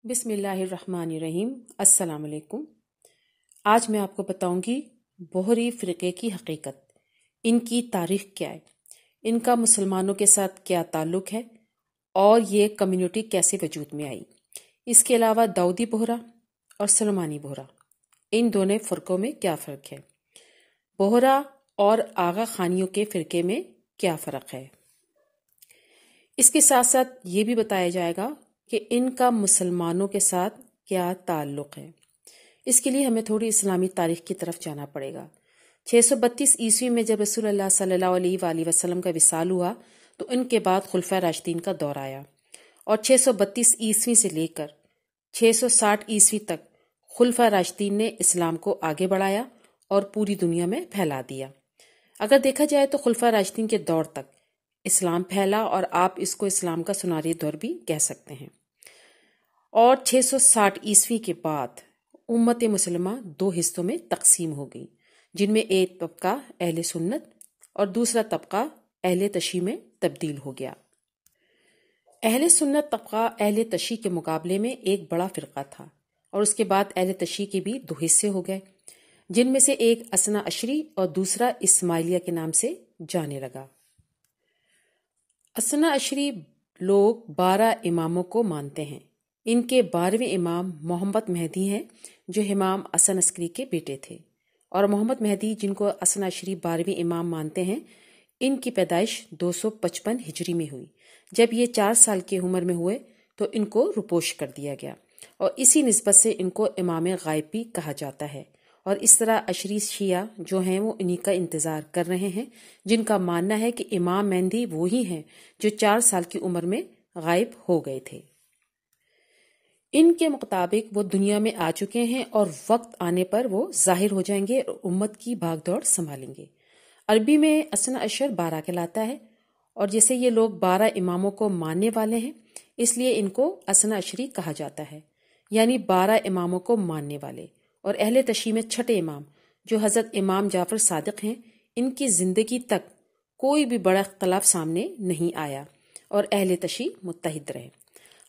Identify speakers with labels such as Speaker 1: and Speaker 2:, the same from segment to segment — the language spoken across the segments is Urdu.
Speaker 1: بسم اللہ الرحمن الرحیم۔ السلام علیکم۔ آج میں آپ کو بتاؤں گی بوہری فرقے کی حقیقت، ان کی تاریخ کیا ہے، ان کا مسلمانوں کے ساتھ کیا تعلق ہے اور یہ کمیونٹی کیسے وجود میں آئی۔ اس کے علاوہ داؤدی بوہرا اور سلیمانی بوہرا، ان دونوں فرقوں میں کیا فرق ہے، بوہرا اور آغا خانیوں کے فرقے میں کیا فرق ہے۔ اس کے ساتھ ساتھ یہ بھی بتایا جائے گا کہ ان کا مسلمانوں کے ساتھ کیا تعلق ہے۔ اس کے لیے ہمیں تھوڑی اسلامی تاریخ کی طرف جانا پڑے گا۔ 632 عیسوی میں جب رسول اللہ صلی اللہ علیہ وآلہ وسلم کا وصال ہوا تو ان کے بعد خلفۂ راشدین کا دور آیا، اور 632 عیسوی سے لے کر 660 عیسوی تک خلفۂ راشدین نے اسلام کو آگے بڑھایا اور پوری دنیا میں پھیلا دیا۔ اگر دیکھا جائے تو خلفۂ راشدین کے دور تک اسلام پھیلا، اور آپ اس کو اسلام کا سنہری دور بھی کہہ سکتے ہیں۔ اور 660 عیسوی کے بعد امت مسلمہ دو حصوں میں تقسیم ہو گئی، جن میں ایک طبقہ اہل سنت اور دوسرا طبقہ اہل تشیع میں تبدیل ہو گیا۔ اہل سنت طبقہ اہل تشیع کے مقابلے میں ایک بڑا فرقہ تھا، اور اس کے بعد اہل تشیع کے بھی دو حصے ہو گئے، جن میں سے ایک اثنا عشری اور دوسرا اسماعیلیہ کے نام سے جانے لگا۔ اثنا عشری لوگ 12 اماموں کو مانتے ہیں۔ ان کے 12ویں امام محمد مہدی ہیں، جو امام حسن عسکری کے بیٹے تھے، اور محمد مہدی جن کو اثنا عشری 12ویں امام مانتے ہیں، ان کی پیدائش 255 ہجری میں ہوئی۔ جب یہ 4 سال کی عمر میں ہوئے تو ان کو روپوش کر دیا گیا، اور اسی نسبت سے ان کو امام غائب بھی کہا جاتا ہے۔ اور اس طرح عشری شیعہ جو ہیں وہ انہی کا انتظار کر رہے ہیں، جن کا ماننا ہے کہ امام مہدی وہی ہیں جو 4 سال کی عمر میں غائب ہو گئے تھے۔ ان کے مطابق وہ دنیا میں آ چکے ہیں، اور وقت آنے پر وہ ظاہر ہو جائیں گے اور امت کی بھاگ دوڑ سنبھالیں گے۔ عربی میں اثنا عشر 12 کہلاتا ہے، اور جیسے یہ لوگ 12 اماموں کو ماننے والے ہیں، اس لیے ان کو اثنا عشری کہا جاتا ہے، یعنی 12 اماموں کو ماننے والے۔ اور اہل تشیع میں چھٹے امام جو حضرت امام جعفر صادق ہیں، ان کی زندگی تک کوئی بھی بڑا اختلاف سامنے نہیں آیا، اور اہل تشیع متحد رہے۔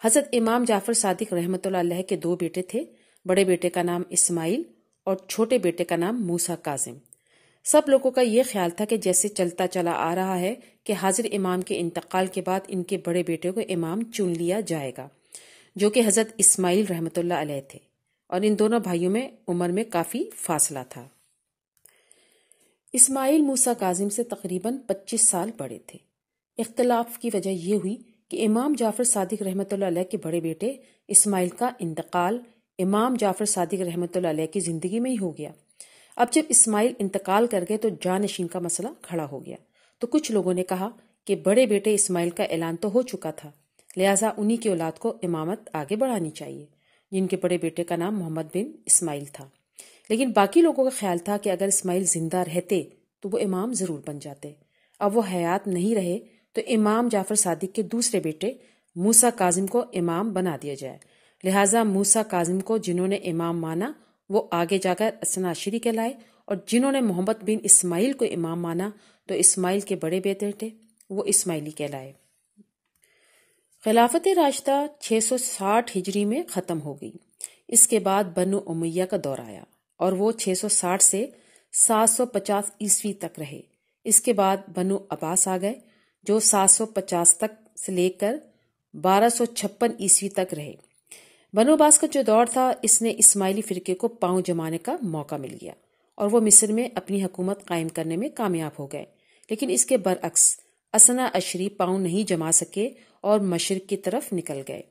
Speaker 1: حضرت امام جعفر صادق رحمۃ اللہ علیہ کے 2 بیٹے تھے، بڑے بیٹے کا نام اسماعیل اور چھوٹے بیٹے کا نام موسیٰ کاظم۔ سب لوگوں کا یہ خیال تھا کہ جیسے چلتا چلا آ رہا ہے کہ حاضر امام کے انتقال کے بعد ان کے بڑے بیٹے کو امام چن لیا جائے گا، جو کہ حضرت اسماعیل رحمۃ اللہ علیہ تھے، اور ان دونوں بھائیوں میں عمر میں کافی فاصلہ تھا۔ اسماعیل موسیٰ کاظم سے تقریباً 25 سال بڑے تھے۔ اختلاف کی وجہ یہ ہوئی کہ امام جعفر صادق رحمۃ اللہ علیہ کے بڑے بیٹے اسماعیل کا انتقال امام جعفر صادق رحمۃ اللہ علیہ کی زندگی میں ہی ہو گیا۔ اب جب اسماعیل انتقال کر گئے تو جانشین کا مسئلہ کھڑا ہو گیا، تو کچھ لوگوں نے کہا کہ بڑے بیٹے اسماعیل کا اعلان تو ہو چکا تھا، لہٰذا انہی کی اولاد کو امامت آگے بڑھانی چاہیے، جن کے بڑے بیٹے کا نام محمد بن اسماعیل تھا۔ لیکن باقی لوگوں کا خیال تھا کہ اگر اسماعیل زندہ رہتے تو وہ امام ضرور بن جاتے۔ اب وہ حیات نہیں رہے تو امام جعفر صادق کے دوسرے بیٹے موسیٰ کاظم کو امام بنا دیا جائے، لہٰذا موسیٰ کاظم کو جنہوں نے امام مانا وہ آگے جا کر اثنا عشری کہلائے، اور جنہوں نے محمد بن اسماعیل کو امام مانا تو اسماعیل کے بڑے بیٹے تھے، وہ اسماعیلی کہلائے۔ خلافت راشدہ 660 ہجری میں ختم ہو گئی۔ اس کے بعد بنو امیہ کا دور آیا، اور وہ 660 سے 750 عیسوی تک رہے۔ اس کے بعد بنو عباس آ گئے، جو 750 تک سے لے کر 1256 عیسوی تک رہے۔ بنو عباس کا جو دور تھا، اس نے اسماعیلی فرقے کو پاؤں جمانے کا موقع مل گیا، اور وہ مصر میں اپنی حکومت قائم کرنے میں کامیاب ہو گئے۔ لیکن اس کے برعکس اثنا عشری پاؤں نہیں جما سکے اور مشرق کی طرف نکل گئے،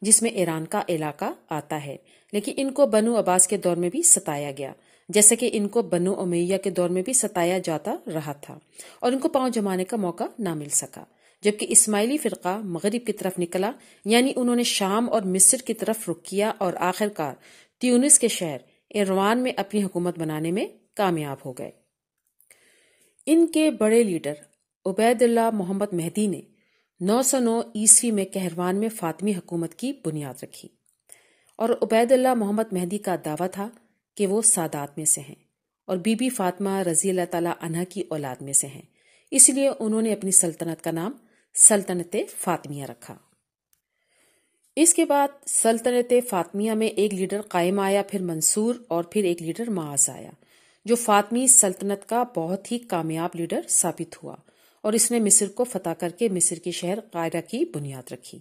Speaker 1: جس میں ایران کا علاقہ آتا ہے۔ لیکن ان کو بنو عباس کے دور میں بھی ستایا گیا، جیسے کہ ان کو بنو امیہ کے دور میں بھی ستایا جاتا رہا تھا، اور ان کو پاؤں جمانے کا موقع نہ مل سکا۔ جبکہ اسماعیلی فرقہ مغرب کی طرف نکلا، یعنی انہوں نے شام اور مصر کی طرف رخ کیا، اور آخرکار تیونس کے شہر ایروان میں اپنی حکومت بنانے میں کامیاب ہو گئے۔ ان کے بڑے لیڈر عبید اللہ محمد مہدی نے 909 عیسوی میں کہروان میں فاطمی حکومت کی بنیاد رکھی، اور عبید اللہ محمد مہدی کا دعویٰ تھا کہ وہ سادات میں سے ہیں، اور بی بی فاطمہ رضی اللہ تعالیٰ عنہا کی اولاد میں سے ہیں، اس لیے انہوں نے اپنی سلطنت کا نام سلطنت فاطمیہ رکھا۔ اس کے بعد سلطنت فاطمیہ میں ایک لیڈر قائم آیا، پھر منصور، اور پھر ایک لیڈر معاذ آیا، جو فاطمی سلطنت کا بہت ہی کامیاب لیڈر ثابت ہوا، اور اس نے مصر کو فتح کر کے مصر کے شہر قاہرہ کی بنیاد رکھی۔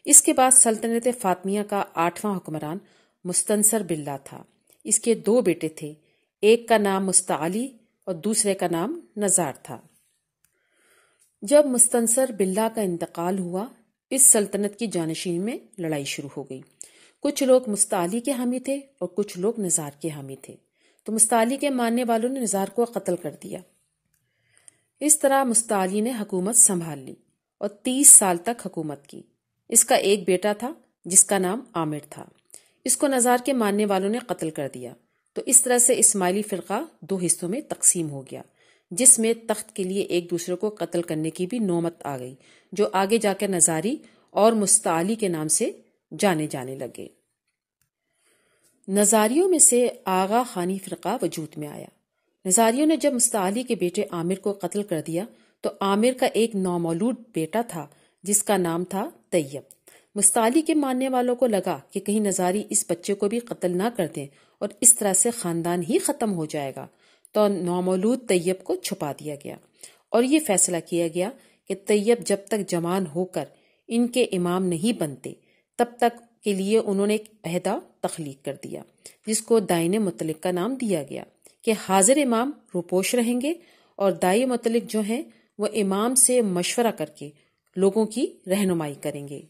Speaker 1: اس کے بعد سلطنت فاطمیہ کا 8واں حکمران مستنصر باللہ تھا۔ اس کے 2 بیٹے تھے، ایک کا نام مستعلی اور دوسرے کا نام نزار تھا۔ جب مستنصر باللہ کا انتقال ہوا، اس سلطنت کی جانشین میں لڑائی شروع ہو گئی۔ کچھ لوگ مستعلی کے حامی تھے اور کچھ لوگ نزار کے حامی تھے، تو مستعلی کے ماننے والوں نے نزار کو قتل کر دیا۔ اس طرح مستعلی نے حکومت سنبھال لی اور 30 سال تک حکومت کی۔ اس کا ایک بیٹا تھا جس کا نام عامر تھا، اس کو نزار کے ماننے والوں نے قتل کر دیا، تو اس طرح سے اسماعیلی فرقہ 2 حصوں میں تقسیم ہو گیا، جس میں تخت کے لیے ایک دوسرے کو قتل کرنے کی بھی نوبت آ گئی، جو آگے جا کر نزاری اور مستعلی کے نام سے جانے لگے۔ نزاریوں میں سے آغا خانی فرقہ وجود میں آیا۔ نزاریوں نے جب مستعلی کے بیٹے عامر کو قتل کر دیا تو عامر کا ایک نومولود بیٹا تھا جس کا نام تھا طیب۔ مستعلی کے ماننے والوں کو لگا کہ کہیں نزاری اس بچے کو بھی قتل نہ کر دیں اور اس طرح سے خاندان ہی ختم ہو جائے گا، تو نومولود طیب کو چھپا دیا گیا، اور یہ فیصلہ کیا گیا کہ طیب جب تک جوان ہو کر ان کے امام نہیں بنتے تب تک کے لیے انہوں نے ایک عہدہ تخلیق کر دیا، جس کو دائن مطلق کا نام دیا گیا، کہ حاضر امام روپوش رہیں گے اور دائی مطلق جو ہیں وہ امام سے مشورہ کر کے لوگوں کی رہنمائی کریں گے۔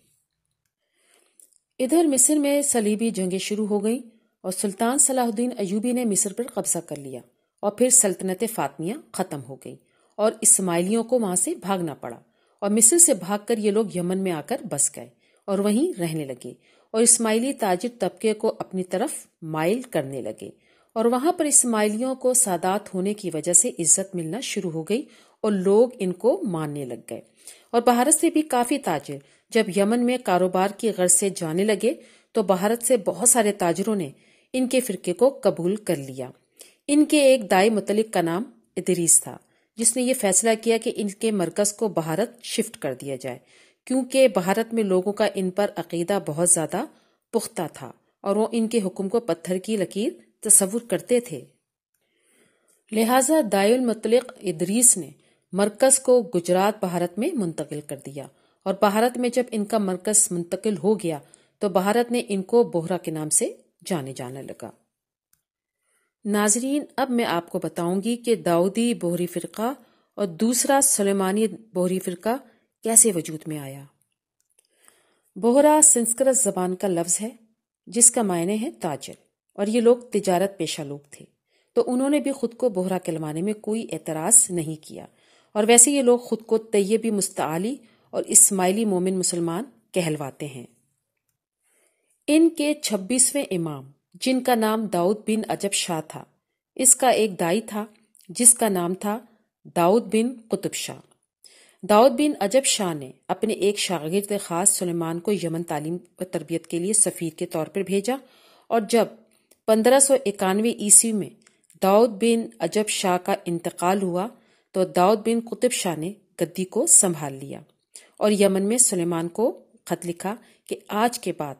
Speaker 1: ادھر مصر میں صلیبی جنگیں شروع ہو گئیں اور سلطان صلاح الدین ایوبی نے مصر پر قبضہ کر لیا، اور پھر سلطنت فاطمیہ ختم ہو گئی اور اسماعیلیوں کو وہاں سے بھاگنا پڑا، اور مصر سے بھاگ کر یہ لوگ یمن میں آ کر بس گئے اور وہیں رہنے لگے، اور اسماعیلی تاجر طبقے کو اپنی طرف مائل کرنے لگے، اور وہاں پر اسماعیلیوں کو سادات ہونے کی وجہ سے عزت ملنا شروع ہو گئی اور لوگ ان کو ماننے لگ گئے، اور بھارت سے بھی کافی تاجر جب یمن میں کاروبار کی غرض سے جانے لگے تو بھارت سے بہت سارے تاجروں نے ان کے فرقے کو قبول کر لیا۔ ان کے ایک دائی مطلق کا نام ادریس تھا، جس نے یہ فیصلہ کیا کہ ان کے مرکز کو بھارت شفٹ کر دیا جائے، کیونکہ بھارت میں لوگوں کا ان پر عقیدہ بہت زیادہ پختہ تھا اور وہ ان کے حکم کو پتھر کی لکیر تصور کرتے تھے۔ لہٰذا دائی المطلق ادریس نے مرکز کو گجرات بھارت میں منتقل کر دیا، اور بھارت میں جب ان کا مرکز منتقل ہو گیا تو بھارت نے ان کو بوہرا کے نام سے جانے لگا۔ ناظرین، اب میں آپ کو بتاؤں گی کہ داؤدی بوہری فرقہ اور دوسرا سلیمانی بوہری فرقہ کیسے وجود میں آیا۔ بوہرا سنسکرت زبان کا لفظ ہے جس کا معنی ہے تاجر، اور یہ لوگ تجارت پیشہ لوگ تھے، تو انہوں نے بھی خود کو بوہرا کہلوانے میں کوئی اعتراض نہیں کیا، اور ویسے یہ لوگ خود کو طیبی مستعلی اور اسماعیلی مومن مسلمان کہلواتے ہیں۔ ان کے 26ویں امام، جن کا نام داؤد بن عجب شاہ تھا، اس کا ایک دائی تھا جس کا نام تھا داؤد بن قطب شاہ۔ داؤد بن عجب شاہ نے اپنے ایک شاگرد خاص سلیمان کو یمن تعلیم و تربیت کے لیے سفیر کے طور پر بھیجا، اور جب 1591 عیسوی میں داؤد بن عجب شاہ کا انتقال ہوا تو داؤد بن قطب شاہ نے گدی کو سنبھال لیا اور یمن میں سلیمان کو خط لکھا کہ آج کے بعد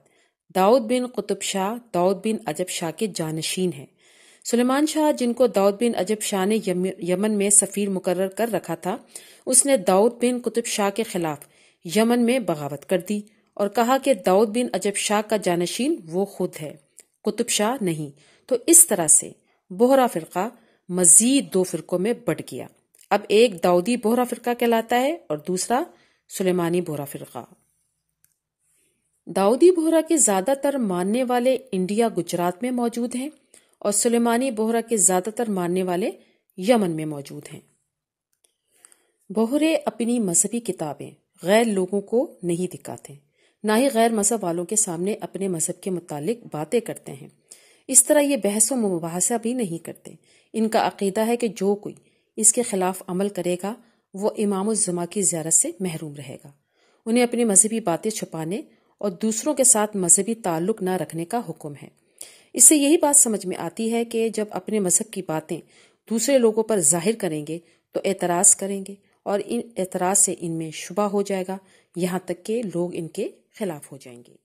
Speaker 1: داؤد بن قطب شاہ داؤد بن عجب شاہ کے جانشین ہیں۔ سلیمان شاہ، جن کو داؤد بن عجب شاہ نے یمن میں سفیر مقرر کر رکھا تھا، اس نے داؤد بن قطب شاہ کے خلاف یمن میں بغاوت کر دی اور کہا کہ داؤد بن عجب شاہ کا جانشین وہ خود ہے، قطب شاہ نہیں۔ تو اس طرح سے بوہرا فرقہ مزید 2 فرقوں میں بٹ گیا۔ اب ایک داؤدی بوہرا فرقہ کہلاتا ہے اور دوسرا سلیمانی بوہرا فرقہ۔ داؤدی بوہرا کے زیادہ تر ماننے والے انڈیا گجرات میں موجود ہیں، اور سلیمانی بوہرا کے زیادہ تر ماننے والے یمن میں موجود ہیں۔ بوہرے اپنی مذہبی کتابیں غیر لوگوں کو نہیں دکھاتے، نہ ہی غیر مذہب والوں کے سامنے اپنے مذہب کے متعلق باتیں کرتے ہیں۔ اس طرح یہ بحث و مباحثہ بھی نہیں کرتے۔ ان کا عقیدہ ہے کہ جو کوئی اس کے خلاف عمل کرے گا وہ امام الزما کی زیارت سے محروم رہے گا۔ انہیں اپنی مذہبی باتیں چھپانے اور دوسروں کے ساتھ مذہبی تعلق نہ رکھنے کا حکم ہے۔ اس سے یہی بات سمجھ میں آتی ہے کہ جب اپنے مذہب کی باتیں دوسرے لوگوں پر ظاہر کریں گے تو اعتراض کریں گے، اور ان اعتراض سے ان میں شبہ ہو جائے گا، یہاں تک کہ لوگ ان کے خلاف ہو جائیں گے۔